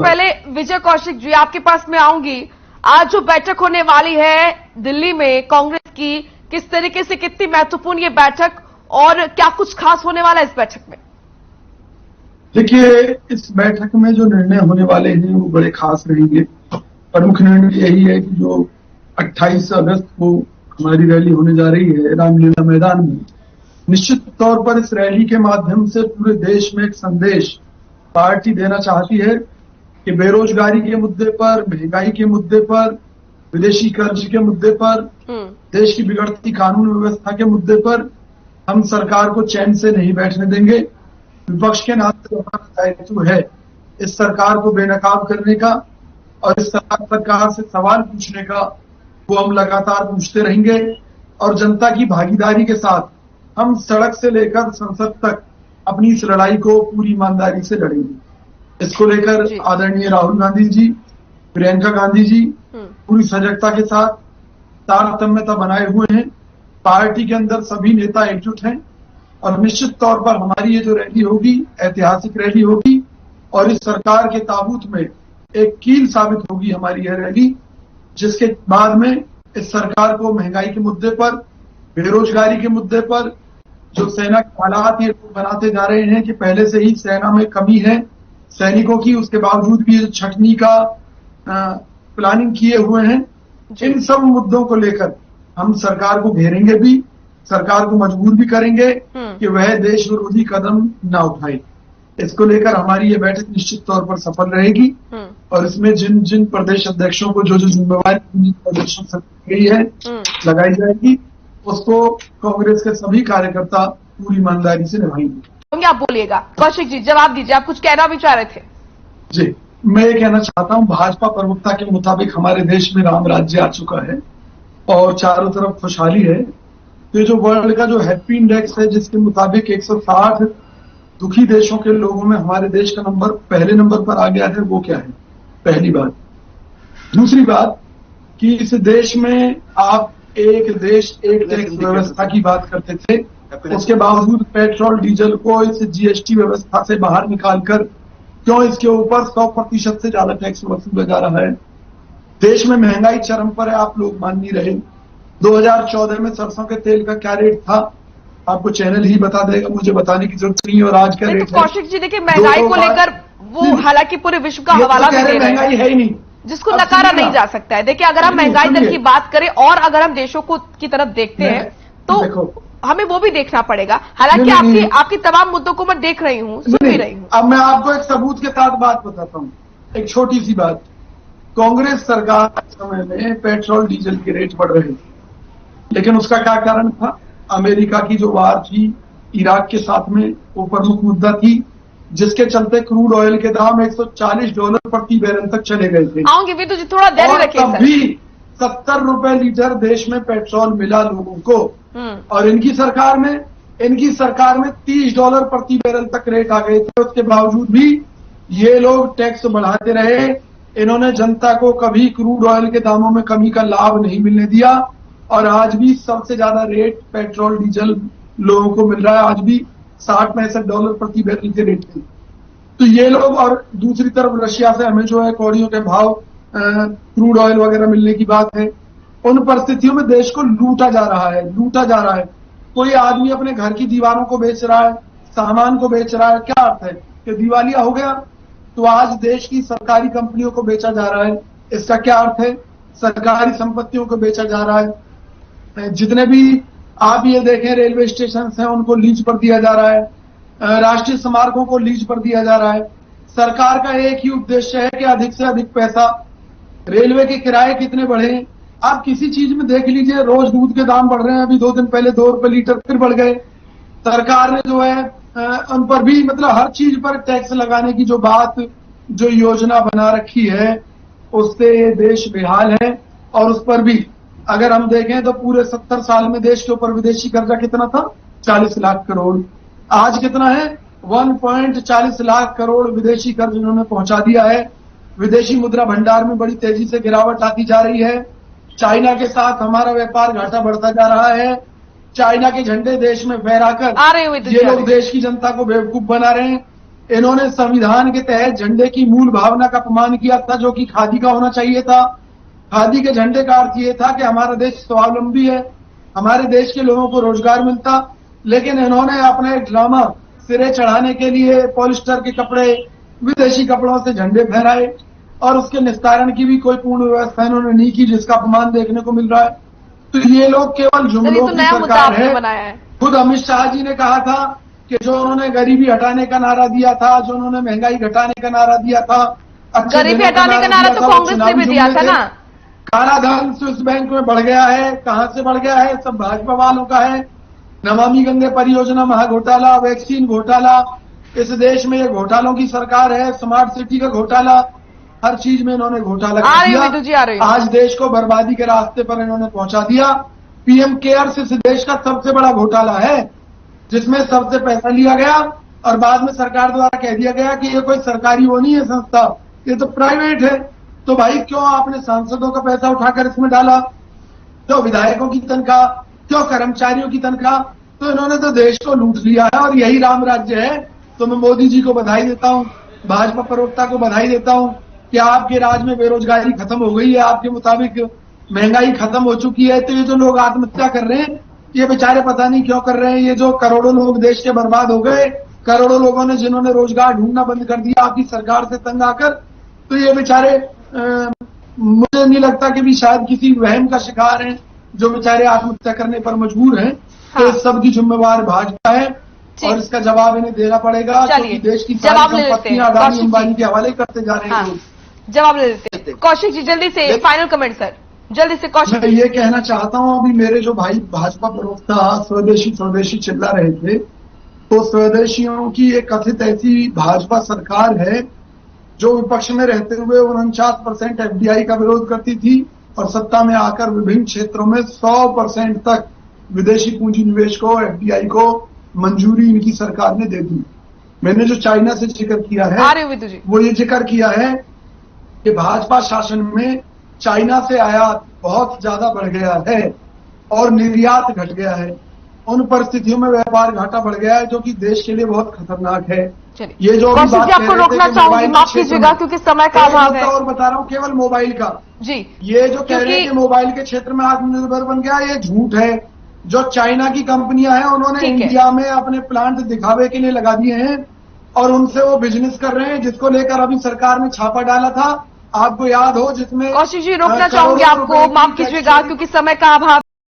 पहले विजय कौशिक जी आपके पास मैं आऊंगी। आज जो बैठक होने वाली है दिल्ली में कांग्रेस की, किस तरीके से, कितनी महत्वपूर्ण ये बैठक और क्या कुछ खास होने वाला है इस बैठक में? देखिए, इस बैठक में जो निर्णय होने वाले हैं वो बड़े खास रहेंगे। प्रमुख निर्णय यही है कि जो 28 अगस्त को हमारी रैली होने जा रही है रामलीला मैदान में, निश्चित तौर पर इस रैली के माध्यम से पूरे देश में एक संदेश पार्टी देना चाहती है कि बेरोजगारी के मुद्दे पर, महंगाई के मुद्दे पर, विदेशी कर्ज के मुद्दे पर, देश की बिगड़ती कानून व्यवस्था के मुद्दे पर हम सरकार को चैन से नहीं बैठने देंगे। विपक्ष के नाते हमारा दायित्व है इस सरकार को बेनकाब करने का और इस सरकार से सवाल पूछने का। वो हम लगातार पूछते रहेंगे और जनता की भागीदारी के साथ हम सड़क से लेकर संसद तक अपनी इस लड़ाई को पूरी ईमानदारी से लड़ेंगे। इसको लेकर आदरणीय राहुल गांधी जी, प्रियंका गांधी जी पूरी सजगता के साथ तारतम्यता बनाए हुए हैं। पार्टी के अंदर सभी नेता एकजुट हैं और निश्चित तौर पर हमारी ये जो रैली होगी ऐतिहासिक रैली होगी और इस सरकार के ताबूत में एक कील साबित होगी हमारी यह रैली, जिसके बाद में इस सरकार को महंगाई के मुद्दे पर, बेरोजगारी के मुद्दे पर, जो सेना के हालात ये बनाते जा रहे हैं कि पहले से ही सेना में कमी है सैनिकों की, उसके बावजूद भी छटनी का प्लानिंग किए हुए हैं। इन सब मुद्दों को लेकर हम सरकार को घेरेंगे भी, सरकार को मजबूर भी करेंगे कि वह देश विरोधी कदम ना उठाए। इसको लेकर हमारी ये बैठक निश्चित तौर पर सफल रहेगी और इसमें जिन जिन प्रदेश अध्यक्षों को जो जो जिम्मेवारी प्रदेशों से गई है लगाई जाएगी, उसको कांग्रेस के सभी कार्यकर्ता पूरी ईमानदारी से निभाएंगे। आप बोलिएगा कौशिक जी, जवाब दीजिए, आप कुछ कहना भी चाह रहे थे। जी, मैं ये कहना चाहता हूं, भाजपा प्रवक्ता के मुताबिक हमारे देश में राम राज्य आ चुका है और चारों तरफ खुशहाली है। तो ये जो वर्ल्ड का जो हैप्पी इंडेक्स है जिसके मुताबिक 160 दुखी देशों के लोगों में हमारे देश का नंबर पहले नंबर पर आ गया है, वो क्या है? पहली बात। दूसरी बात कि इस देश में आप एक देश एक टैक्स व्यवस्था की बात करते थे, उसके बावजूद पेट्रोल डीजल को इस जीएसटी व्यवस्था से बाहर निकालकर क्यों इसके ऊपर 100% से ज्यादा टैक्स वसूला जा रहा है? देश में महंगाई चरम पर है, आप लोग मान नहीं रहे। 2014 में सरसों के तेल का क्या रेट था आपको चैनल ही बता देगा, मुझे बताने की जरूरत नहीं है। और आज क्या रेट है? कौशिक जी देखिए, महंगाई को लेकर वो हालांकि पूरे विश्व का हवाला भी दे रहे हैं, महंगाई है ही नहीं जिसको नकारा नहीं जा सकता है। देखिए, अगर हम महंगाई दर की बात करें और अगर हम देशों को की तरफ देखते हैं तो हमें वो भी देखना पड़ेगा। हालांकि आपकी तमाम मुद्दों को मैं देख रही हूँ, सुन भी रही हूँ। अब मैं आपको एक सबूत के साथ बात बताता हूँ, एक छोटी सी बात। कांग्रेस सरकार के समय में पेट्रोल डीजल के रेट बढ़ रहे थे, लेकिन उसका क्या कारण था? अमेरिका की जो वार थी इराक के साथ में, वो प्रमुख मुद्दा थी, जिसके चलते क्रूड ऑयल के दाम $140 प्रति बैरल तक चले गए थे। आऊंगी भी, तुझे थोड़ा धैर्य रखिए। तब भी 70 रुपए लीटर देश में पेट्रोल मिला लोगों को और इनकी सरकार में $30 प्रति बैरल तक रेट आ गए थे। उसके बावजूद भी ये लोग टैक्स बढ़ाते रहे। इन्होंने जनता को कभी क्रूड ऑयल के दामों में कमी का लाभ नहीं मिलने दिया और आज भी सबसे ज्यादा रेट पेट्रोल डीजल लोगों को मिल रहा है। आज भी $60-65 प्रति बैरल के रेट थे। तो ये लोग, और दूसरी तरफ रशिया से हमें जो है कौड़ियों के भाव, क्रूड ऑयल वगैरह मिलने की बात है। उन परिस्थितियों में देश को लूटा जा रहा है। कोई आदमी अपने घर की दीवारों को बेच रहा है, सामान को बेच रहा है। क्या अर्थ है कि दिवालिया हो गया? तो आज देश की सरकारी कंपनियों को बेचा जा रहा है। इसका क्या अर्थ है? सरकारी संपत्तियों को बेचा जा रहा है। जितने भी आप ये देखें रेलवे स्टेशन हैं उनको लीज पर दिया जा रहा है, राष्ट्रीय स्मारकों को लीज पर दिया जा रहा है। सरकार का एक ही उद्देश्य है कि अधिक से अधिक पैसा। रेलवे के किराए कितने बढ़े? आप किसी चीज में देख लीजिए, रोज दूध के दाम बढ़ रहे हैं। अभी 2 दिन पहले 2 रुपए लीटर फिर बढ़ गए। सरकार ने जो है उन पर भी, मतलब हर चीज पर टैक्स लगाने की जो योजना बना रखी है, उससे ये देश बेहाल है। और उस पर भी अगर हम देखें तो पूरे 70 साल में देश के ऊपर विदेशी कर्जा कितना था? 40 लाख करोड़। आज कितना है? 1.40 लाख करोड़ विदेशी कर्ज इन्होंने पहुंचा दिया है। विदेशी मुद्रा भंडार में बड़ी तेजी से गिरावट आती जा रही है। चाइना के साथ हमारा व्यापार घाटा बढ़ता जा रहा है। चाइना के झंडे देश में फहराकर ये लोग देश की जनता को बेवकूफ बना रहे हैं। इन्होंने संविधान के तहत झंडे की मूल भावना का अपमान किया था, जो कि खादी का होना चाहिए था। खादी के झंडे का अर्थ ये था कि हमारा देश स्वावलंबी है, हमारे देश के लोगों को रोजगार मिलता। लेकिन इन्होंने अपना एक ड्रामा सिरे चढ़ाने के लिए पॉलिस्टर के कपड़े, विदेशी कपड़ों से झंडे फहराए और उसके निस्तारण की भी कोई पूर्ण व्यवस्था इन्होंने नहीं की, जिसका अपमान देखने को मिल रहा है। तो ये लोग केवल जुमलों की सरकार है। खुद अमित शाह जी ने कहा था कि जो उन्होंने गरीबी हटाने का नारा दिया था, जो उन्होंने महंगाई घटाने का नारा दिया था, गरीबी हटाने का नारा तो कांग्रेस ने भी दिया था ना। काला धन स्विस बैंक में बढ़ गया है, कहां से बढ़ गया है? सब भाजपा वालों का है। नमामि गंगे परियोजना महाघोटाला, वैक्सीन घोटाला, इस देश में ये घोटालों की सरकार है। स्मार्ट सिटी का घोटाला, हर चीज में इन्होंने घोटाला कर दिया। आज देश को बर्बादी के रास्ते पर इन्होंने पहुंचा दिया। पीएम केयर्स इस देश का सबसे बड़ा घोटाला है, जिसमें सबसे पैसा लिया गया और बाद में सरकार द्वारा कह दिया गया कि ये कोई सरकारी वो नहीं है संस्था, ये तो प्राइवेट है। तो भाई क्यों आपने सांसदों का पैसा उठाकर इसमें डाला? क्यों विधायकों की तनख्वाह, क्यों कर्मचारियों की तनख्वाह? तो इन्होंने तो देश को लूट लिया है और यही राम राज्य है। तो मैं मोदी जी को बधाई देता हूं, भाजपा प्रवक्ता को बधाई देता हूं कि आपके राज में बेरोजगारी खत्म हो गई है, आपके मुताबिक महंगाई खत्म हो चुकी है। तो ये जो लोग आत्महत्या कर रहे हैं, ये बेचारे पता नहीं क्यों कर रहे हैं। ये जो करोड़ों लोग देश के बर्बाद हो गए, करोड़ों लोगों ने जिन्होंने रोजगार ढूंढना बंद कर दिया आपकी सरकार से तंग आकर, तो ये बेचारे मुझे नहीं लगता कि भी शायद किसी वहम का शिकार हैं, जो बेचारे आत्महत्या करने पर मजबूर हैं। हाँ। तो इस सब की जिम्मेवार भाजपा है और इसका जवाब इन्हें देना पड़ेगा, क्योंकि देश की सारी संपत्तियां अदानी अंबानी के हवाले करते जा रहे हैं। हाँ। जवाब ले लेते हैं कौशिक जी, जल्दी से फाइनल कमेंट सर, जल्दी से कौशिक। मैं ये कहना चाहता हूं, अभी मेरे जो भाई भाजपा प्रवक्ता स्वदेशी स्वदेशी चिल्ला रहे थे, तो स्वदेशियों की एक कथित ऐसी भाजपा सरकार है जो विपक्ष में रहते हुए 49% एफडीआई का विरोध करती थी और सत्ता में आकर विभिन्न क्षेत्रों में 100% तक विदेशी पूंजी निवेश को, एफडीआई को मंजूरी इनकी सरकार ने दे दी। मैंने जो चाइना से जिक्र किया है वो ये जिक्र किया है कि भाजपा शासन में चाइना से आयात बहुत ज्यादा बढ़ गया है और निर्यात घट गया है। उन परिस्थितियों में व्यापार घाटा बढ़ गया है, जो कि देश के लिए बहुत खतरनाक है। ये जो आपको रोकना चाहूंगी, माफ कीजिएगा क्योंकि समय का अभाव है। और बता रहा हूँ केवल मोबाइल का जी, ये जो कह रहे हैं कि मोबाइल के क्षेत्र में आत्मनिर्भर बन गया, ये झूठ है। जो चाइना की कंपनियां हैं उन्होंने इंडिया में अपने प्लांट दिखावे के लिए लगा दिए हैं और उनसे वो बिजनेस कर रहे हैं, जिसको लेकर अभी सरकार ने छापा डाला था, आपको याद हो, जिसमें कौशिक जी रोकना चाहूंगी आपको, माफ कीजिएगा क्योंकि समय का अभाव